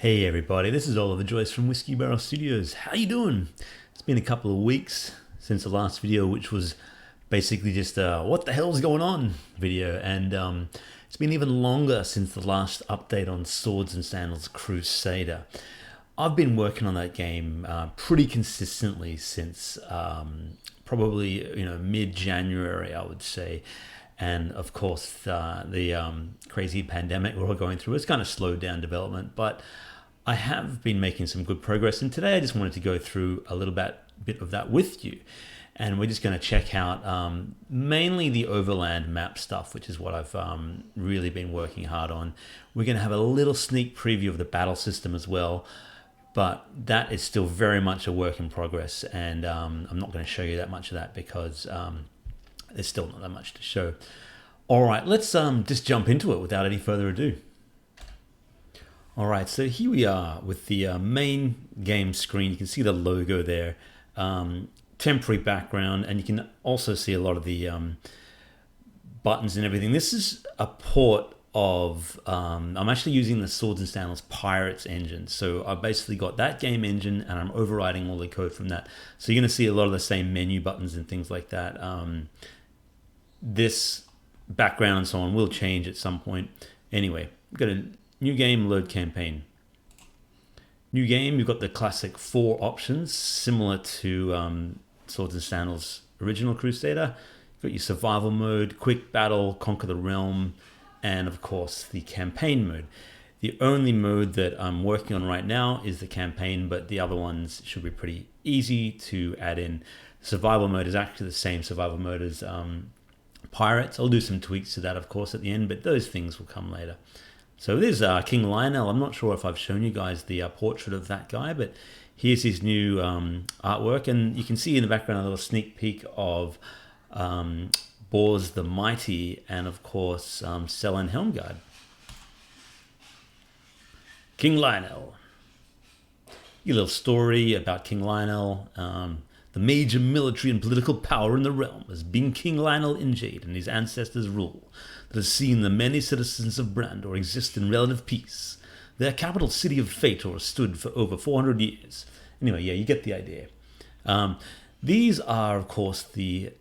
Hey everybody, this is Oliver Joyce from Whiskey Barrel Studios. How you doing? It's been a couple of weeks since the last video, which was basically just a what the hell's going on video, and it's been even longer since the last update on Swords and Sandals Crusader. I've been working on that game pretty consistently since probably mid-January, I would say. And of course, the crazy pandemic we're all going through has kind of slowed down development, but I have been making some good progress. And today I just wanted to go through a little bit of that with you. And we're just going to check out mainly the overland map stuff, which is what I've really been working hard on. We're going to have a little sneak preview of the battle system as well, but that is still very much a work in progress. And I'm not going to show you that much of that because there's still not that much to show. All right, let's just jump into it without any further ado. All right, so here we are with the main game screen. You can see the logo there, temporary background, and you can also see a lot of the buttons and everything. This is a port of, I'm actually using the Swords and Sandals Pirates engine. So I basically got that game engine and I'm overriding all the code from that. So you're gonna see a lot of the same menu buttons and things like that. This background and so on will change at some point. Anyway, we've got a new game, load campaign. New game, you've got the classic 4 options, similar to Swords and Sandals original Crusader. You've got your survival mode, quick battle, conquer the realm, and of course the campaign mode. The only mode that I'm working on right now is the campaign, but the other ones should be pretty easy to add in. Survival mode is actually the same survival mode as Pirates. I'll do some tweaks to that, of course, at the end, but those things will come later. So there's King Lionel. I'm not sure if I've shown you guys the portrait of that guy, but here's his new artwork, and you can see in the background a little sneak peek of Bors the Mighty and, of course, Selen Helmgard. King Lionel. Your little story about King Lionel. The major military and political power in the realm has been King Lionel Injade and his ancestors' rule that has seen the many citizens of Brandor exist in relative peace. Their capital city of Fator stood for over 400 years. Anyway, yeah, you get the idea. These are, of course, the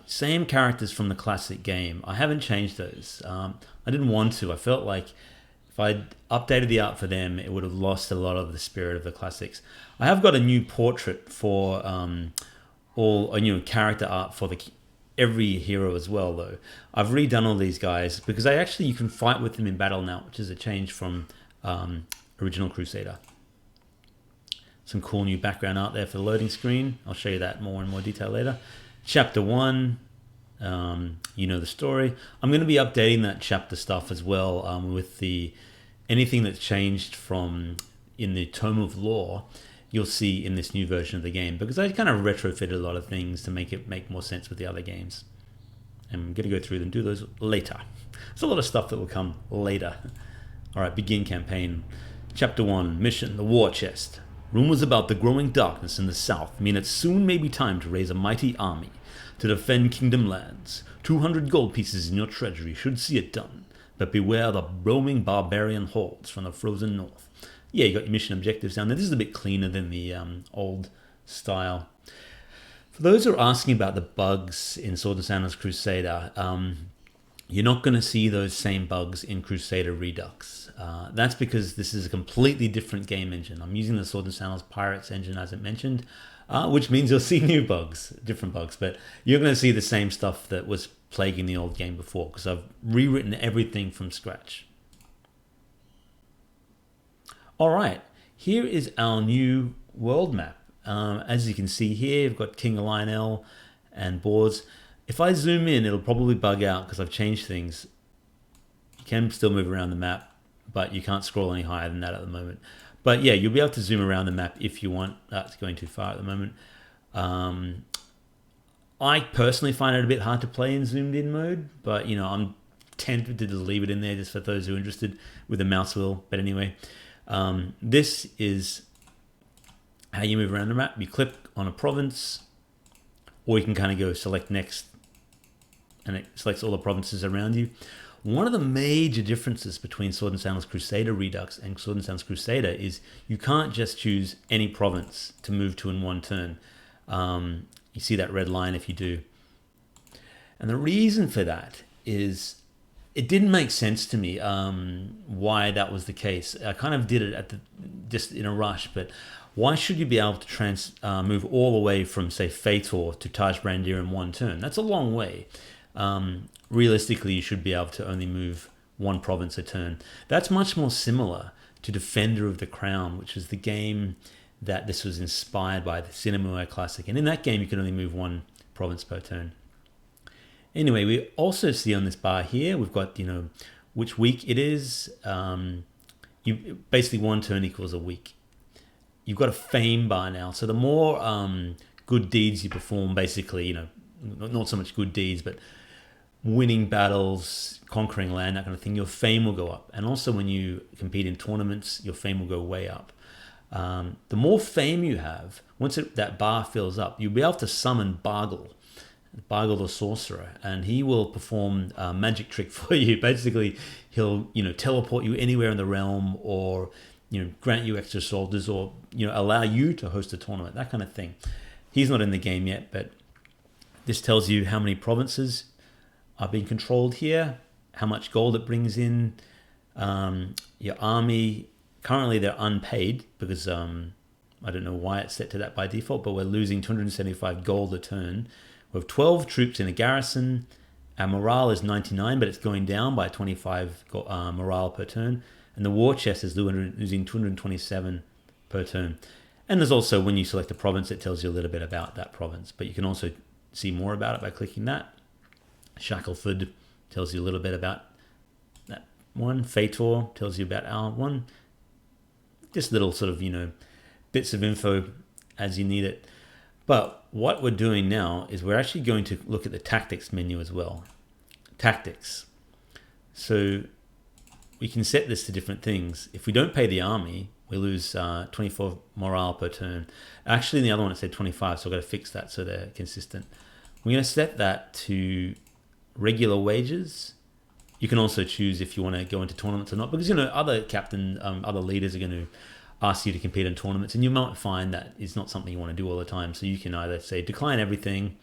same characters from the classic game. I haven't changed those. I didn't want to. I felt like if I'd updated the art for them, it would have lost a lot of the spirit of the classics. I have got a new portrait for a new character art for every hero as well, though. I've redone all these guys because you can fight with them in battle now, which is a change from original Crusader. Some cool new background art there for the loading screen. I'll show you that more in more detail later. Chapter 1. You know the story. I'm going to be updating that chapter stuff as well with anything that's changed from in the Tome of Lore. You'll see in this new version of the game, because I kind of retrofitted a lot of things to make it make more sense with the other games. And I'm going to go through them, do those later. There's a lot of stuff that will come later. All right, begin campaign. Chapter 1, mission, the war chest. Rumors about the growing darkness in the south mean it soon may be time to raise a mighty army to defend kingdom lands. 200 gold pieces in your treasury should see it done, but beware the roaming barbarian hordes from the frozen north. Yeah, you got your mission objectives down there. This is a bit cleaner than the old style. For those who are asking about the bugs in Swords and Sandals Crusader, you're not going to see those same bugs in Crusader Redux. That's because this is a completely different game engine. I'm using the Swords and Sandals Pirates engine, as I mentioned, which means you'll see new bugs, different bugs, but you're going to see the same stuff that was plaguing the old game before, because I've rewritten everything from scratch. All right, here is our new world map. As you can see here, we've got King Lionel and Bors. If I zoom in, it'll probably bug out because I've changed things. You can still move around the map, but you can't scroll any higher than that at the moment. But yeah, you'll be able to zoom around the map if you want. That's going too far at the moment. I personally find it a bit hard to play in zoomed in mode, but I'm tempted to just leave it in there just for those who are interested with the mouse wheel. But anyway, this is how you move around the map. You click on a province, or you can kind of go select next, and it selects all the provinces around you. One of the major differences between Sword and Sandals Crusader Redux and Sword and Sandals Crusader is you can't just choose any province to move to in one turn. You see that red line if you do. And the reason for that is it didn't make sense to me why that was the case. I kind of did it just in a rush, but why should you be able to move all the way from, say, Fator to Taj Brandir in one turn? That's a long way. Realistically, you should be able to only move one province a turn. That's much more similar to Defender of the Crown, which is the game that this was inspired by, the Cinemuai Classic. And in that game, you can only move one province per turn. Anyway, we also see on this bar here, we've got, which week it is. Basically, one turn equals a week. You've got a fame bar now. So the more good deeds you perform, basically, not so much good deeds, but winning battles, conquering land, that kind of thing, your fame will go up. And also when you compete in tournaments, your fame will go way up. The more fame you have, once that bar fills up, you'll be able to summon Bargle the sorcerer, and he will perform a magic trick for you. Basically, he'll teleport you anywhere in the realm, or grant you extra soldiers, or allow you to host a tournament, that kind of thing. He's not in the game yet, but this tells you how many provinces are being controlled here, how much gold it brings in. Your army, currently they're unpaid because I don't know why it's set to that by default, but we're losing 275 gold a turn. We have 12 troops in a garrison. Our morale is 99, but it's going down by 25 morale per turn. And the war chest is losing 227 per turn. And there's also, when you select a province, it tells you a little bit about that province. But you can also see more about it by clicking that. Shackleford tells you a little bit about that one. Fator tells you about our one. Just little sort of, bits of info as you need it. But what we're doing now is we're actually going to look at the tactics menu as well. Tactics. So we can set this to different things. If we don't pay the army, we lose 24 morale per turn. Actually, in the other one it said 25, so I've got to fix that so they're consistent. We're going to set that to regular wages. You can also choose if you want to go into tournaments or not, because other leaders are going to ask you to compete in tournaments, and you might find that it's not something you want to do all the time. So you can either say decline everything.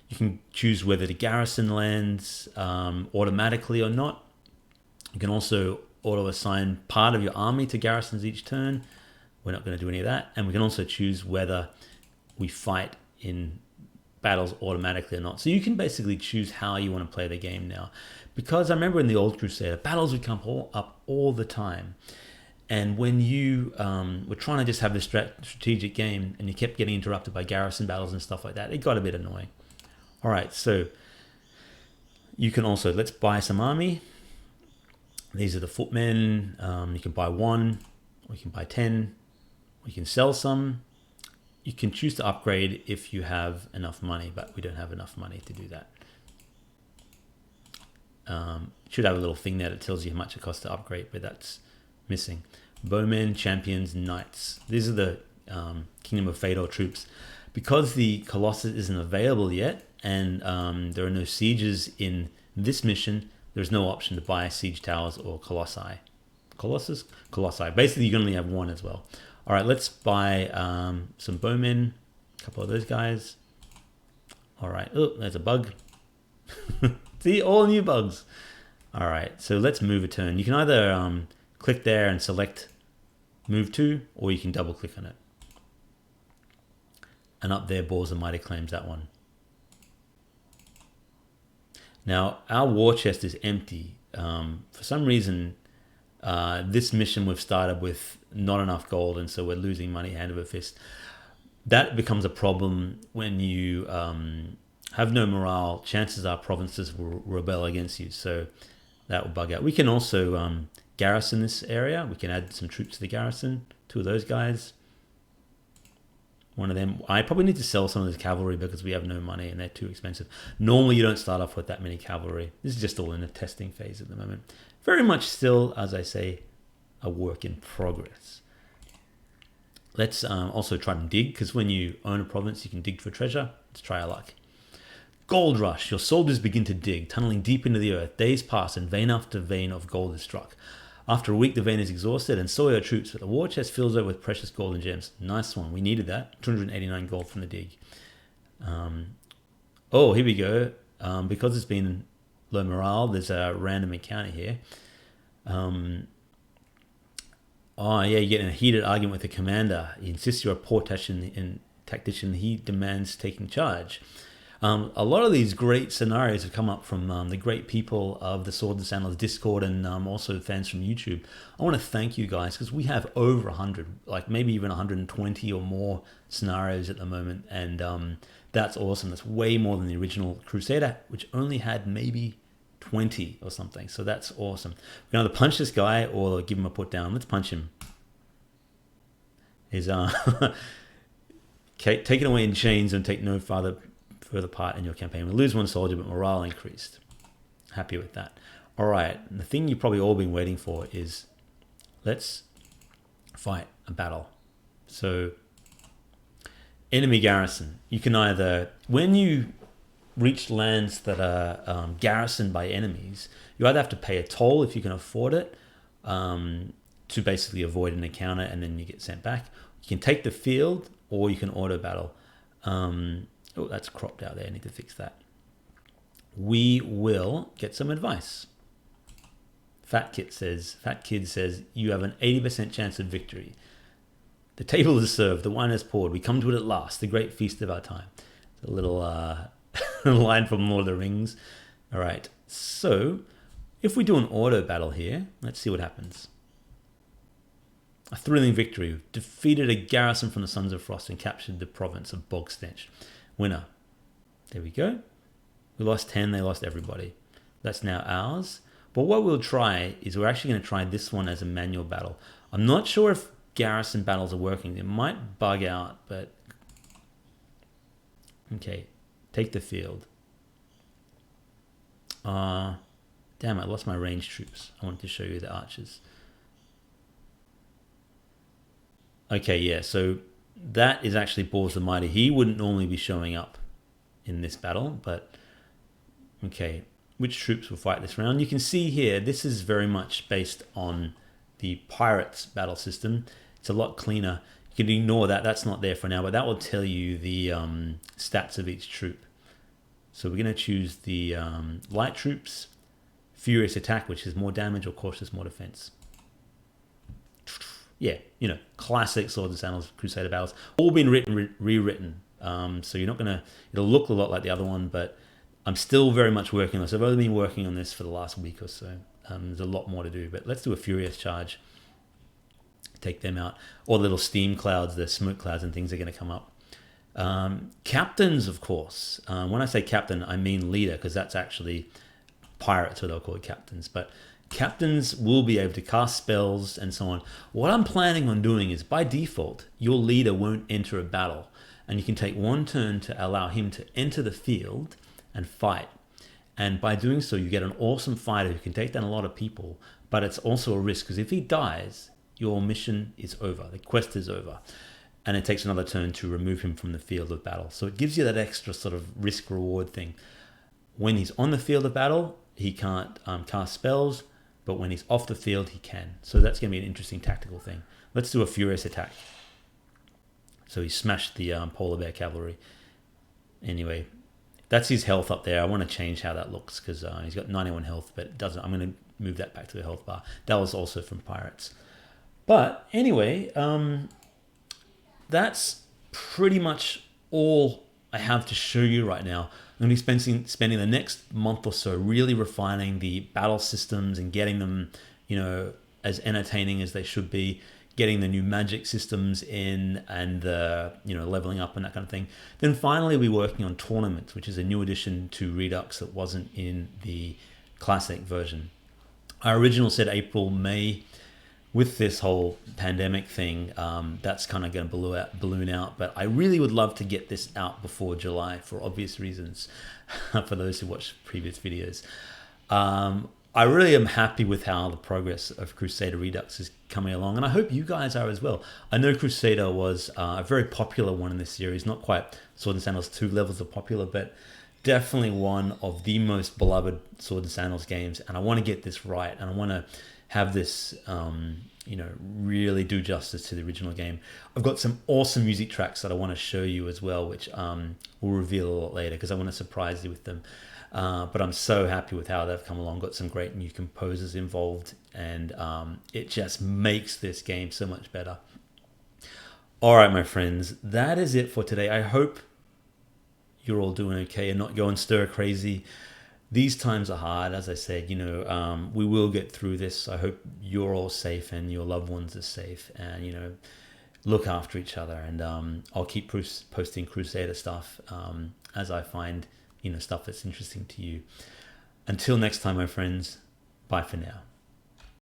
You can choose whether to garrison lands automatically or not. You can also auto-assign part of your army to garrisons each turn. We're not going to do any of that. And we can also choose whether we fight in battles automatically or not. So you can basically choose how you want to play the game now. Because I remember in the old Crusader, battles would come up all the time. And when you were trying to just have this strategic game and you kept getting interrupted by garrison battles and stuff like that, it got a bit annoying. All right, so you can also, let's buy some army. These are the footmen. You can buy 1, or you can buy 10, or you can sell some. You can choose to upgrade if you have enough money, but we don't have enough money to do that. It should have a little thing there that tells you how much it costs to upgrade, but that's missing. Bowmen, champions, knights. These are the Kingdom of Fedor troops. Because the Colossus isn't available yet, and there are no sieges in this mission, there's no option to buy siege towers or colossi. Colossi. Basically, you can only have one as well. All right, let's buy some bowmen. A couple of those guys. All right. Oh, there's a bug. See, all new bugs. All right, so let's move a turn. You can either click there and select move to, or you can double click on it. And up there, Boars and Mighty claims that one. Now, our war chest is empty. For some reason, this mission we've started with not enough gold, and so we're losing money hand over fist. That becomes a problem when you have no morale. Chances are provinces will rebel against you, so that will bug out. We can also garrison this area. We can add some troops to the garrison. 2 of those guys. One of them. I probably need to sell some of this cavalry because we have no money and they're too expensive. Normally you don't start off with that many cavalry. This is just all in a testing phase at the moment. Very much still, as I say, a work in progress. Let's also try and dig, because when you own a province you can dig for treasure. Let's try our luck. Gold rush. Your soldiers begin to dig, tunneling deep into the earth. Days pass and vein after vein of gold is struck. After a week, the vein is exhausted and so are your troops, but the war chest fills over with precious gold and gems. Nice one. We needed that. 289 gold from the dig. Oh, here we go. Because it's been low morale, there's a random encounter here. Oh, yeah, you get in a heated argument with the commander. He insists you're a poor tactician. He demands taking charge. A lot of these great scenarios have come up from the great people of the Swords and Sandals Discord and also fans from YouTube. I want to thank you guys because we have over 100, like maybe even 120 or more scenarios at the moment. And that's awesome. That's way more than the original Crusader, which only had maybe 20 or something. So that's awesome. We're going to either punch this guy or give him a put down. Let's punch him. He's taken away in chains and take no further part in your campaign. We lose one soldier, but morale increased. Happy with that. All right. The thing you've probably all been waiting for is let's fight a battle. So enemy garrison. You can either, when you reach lands that are garrisoned by enemies, you either have to pay a toll if you can afford it to basically avoid an encounter and then you get sent back. You can take the field or you can auto battle. Oh, that's cropped out there. I need to fix that. We will get some advice. Fat Kid says, you have an 80% chance of victory. The table is served, the wine is poured. We come to it at last, the great feast of our time. A little line from Lord of the Rings. All right, so if we do an auto battle here, let's see what happens. A thrilling victory. Defeated a garrison from the Sons of Frost and captured the province of Bogstench. Winner. There we go. We lost 10, they lost everybody. That's now ours. But what we'll try is we're actually going to try this one as a manual battle. I'm not sure if garrison battles are working. It might bug out, but... Okay, take the field. Damn, I lost my ranged troops. I wanted to show you the archers. Okay, yeah, so that is actually Bors the Mighty. He wouldn't normally be showing up in this battle, but... Okay, which troops will fight this round? You can see here, this is very much based on the Pirates battle system. It's a lot cleaner. You can ignore that. That's not there for now, but that will tell you the stats of each troop. So we're going to choose the light troops, furious attack, which is more damage, or cautious, more defense. Yeah, you know, classic Swords and Sandals Crusader battles. All been rewritten. So you're not going to... It'll look a lot like the other one, but I'm still very much working on this. I've only been working on this for the last week or so. There's a lot more to do, but let's do a furious charge. Take them out. All the little steam clouds, the smoke clouds and things are going to come up. Captains, of course. When I say captain, I mean leader, because that's actually pirates, what they'll call captains. But captains will be able to cast spells and so on. What I'm planning on doing is, by default, your leader won't enter a battle. And you can take one turn to allow him to enter the field and fight. And by doing so, you get an awesome fighter who can take down a lot of people. But it's also a risk, because if he dies, your mission is over. The quest is over. And it takes another turn to remove him from the field of battle. So it gives you that extra sort of risk-reward thing. When he's on the field of battle, he can't cast spells. But when he's off the field, he can. So that's going to be an interesting tactical thing. Let's do a furious attack. So he smashed the polar bear cavalry. Anyway, that's his health up there. I want to change how that looks, because he's got 91 health, but it doesn't. I'm going to move that back to the health bar. That was also from Pirates. But anyway, that's pretty much all I have to show you right now. I'm going to be spending the next month or so really refining the battle systems and getting them, you know, as entertaining as they should be. Getting the new magic systems in and the, you know, leveling up and that kind of thing. Then finally we're working on tournaments, which is a new addition to Redux that wasn't in the classic version. Our original said April, May. With this whole pandemic thing, that's kind of going to balloon out. But I really would love to get this out before July for obvious reasons, for those who watched previous videos. I really am happy with how the progress of Crusader Redux is coming along, and I hope you guys are as well. I know Crusader was a very popular one in this series, not quite Sword and Sandals 2 levels of popular, but definitely one of the most beloved Sword and Sandals games, and I want to get this right, and I want to have this, really do justice to the original game. I've got some awesome music tracks that I want to show you as well, which we'll reveal a lot later because I want to surprise you with them. But I'm so happy with how they've come along. Got some great new composers involved, and it just makes this game so much better. All right, my friends, that is it for today. I hope you're all doing okay and not going stir crazy. These times are hard, as I said. We will get through this. I hope you're all safe and your loved ones are safe, and look after each other. And I'll keep posting Crusader stuff as I find stuff that's interesting to you. Until next time, my friends. Bye for now.